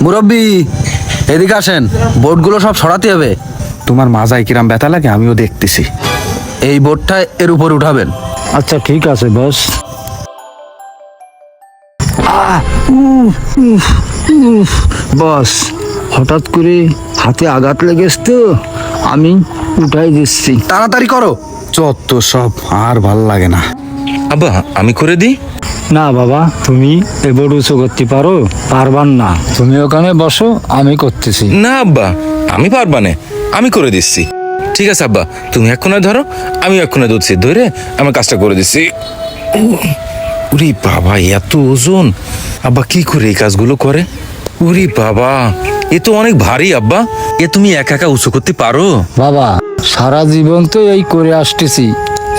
মুরব্বি এদিকে আসেন, বোর্ডগুলো সব সরাতে হবে। তোমার মাজায় কিরাম ব্যথা লাগে আমিও দেখতেছি। এই বোর্ডটা এর উপর উঠাবেন। আচ্ছা ঠিক আছে বস। বস, হঠাৎ করে হাতে আঘাত লেগেছে তো আমি উঠাই দিচ্ছি। তাড়াতাড়ি করো। চত্ব সব আর ভাল লাগে না। আব্বা আমি করে দিই। না বাবা, তুমি এবার উঁচু করতে পারো? পারবার না, তুমি ওখানে বসো, আমি করতেছি। না আব্বা আমি পারবা না, আমি করে দিচ্ছি। ঠিক আছে আব্বা, তুমি এক্ষুনি ধরো, আমি এক্ষুনি ধরছি, ধরে আমার কাজটা করে দিচ্ছি। উরি বাবা, এত ওজন! আব্বা কি করে এই কাজগুলো করে? উরি বাবা, এ তো অনেক ভারী আব্বা। এ তুমি একা একা উঁচু করতে পারো? বাবা, সারা জীবন তো এই করে আসতেছি,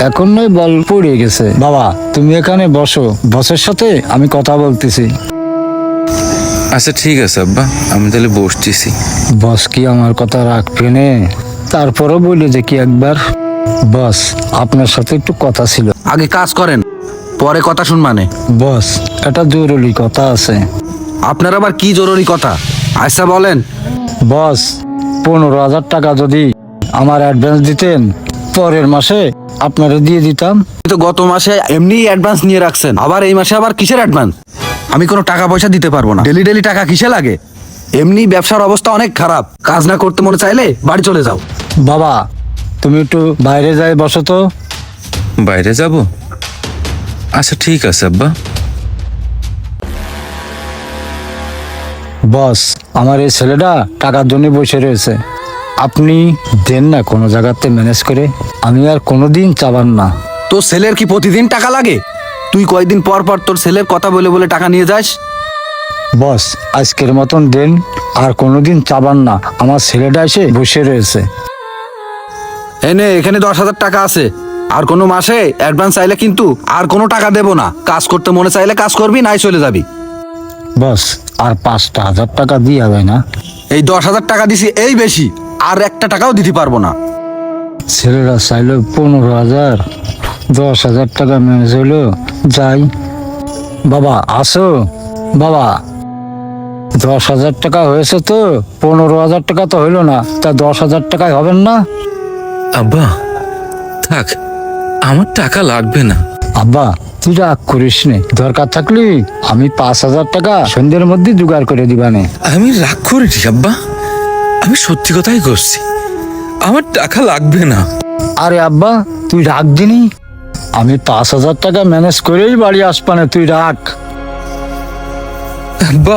এখন নয় বল পড়ে গেছে। বাবা তুমি এখানে বসো, বসের সাথে আমি কথা বলতেছি। আচ্ছা ঠিক আছে আব্বা, আমি তাহলে বসতেছি। বস কি আমার কথা রাখবে নে? তারপরও বলি যে কি একবার। বস, আপনার সাথে একটু কথা ছিল। আগে কাজ করেন, পরে কথা শুনবানে। বস, একটা জরুরি কথা আছে। আপনার আবার কি জরুরি কথা? আচ্ছা বলেন। বস, 15,000 টাকা যদি আমার অ্যাডভান্স দিতেন, পরের মাসে আপনারা দিয়ে দিতাম। তো গত মাসে এমনি অ্যাডভান্স নিয়ে রাখছেন, আবার এই মাসে আবার কিসের অ্যাডভান্স? আমি কোনো টাকা পয়সা দিতে পারবো না। ডেলি ডেলি টাকা কিসে লাগে? এমনি ব্যবসার অবস্থা অনেক খারাপ, কাজ না করতে মনে চাইলে বাড়ি চলে যাও। বাবা, তুমি একটু বাইরে যাই বসো তো। বাইরে যাব? আচ্ছা ঠিক আছে আব্বা। বস, আমার এই ছেলেটা টাকার জন্য বসে রয়েছে, আপনি দেন না কোনো জায়গাতে ম্যানেজ করে। আমি আর কোনোদিন চাবার না। তোর ছেলের কি প্রতিদিন টাকা লাগে? তুই কয়দিন পর পর তোর ছেলের কথা বলে বলে টাকা নিয়ে যাস? বস, আজকের মতন দেন, আর কোনোদিন চাবার না। আমার ছেলেটা এসে বসে রয়েছে। এনে এখানে 10,000 টাকা আছে, আর কোনো মাসে অ্যাডভান্স চাইলে কিন্তু আর কোনো টাকা দেবো না। কাজ করতে মনে চাইলে কাজ করবি, নাই চলে যাবি। বস, আর 5,000 টাকা দিয়ে হবে না? এই 10,000 টাকা দিছি এই বেশি, আর একটা টাকাও দিতে পারবো না। ছেলেরা চাইলো 15,000, 10,000 টাকা ম্যানেজ হইলো। যাই। বাবা আসো। বাবা, 10,000 টাকা হয়েছে তো, 15,000 টাকা তো হইলো না, তা 10,000 টাকায় হবেন না? আব্বা থাক, আমার টাকা লাগবে না। আব্বা তুই রাগ করিস নে, দরকার থাকলে আমি 5,000 টাকা সন্ধ্যের মধ্যে জোগাড় করে দিবানে। আমি রাগ করেছি আব্বা, আমি সত্যি কথাই করছি, আমার টাকা লাগবে না। আরে আব্বা তুই রাগ দিনি, আমি 5,000 টাকা ম্যানেজ করেই বাড়ি আসবানে, তুই রাখ। আব্বা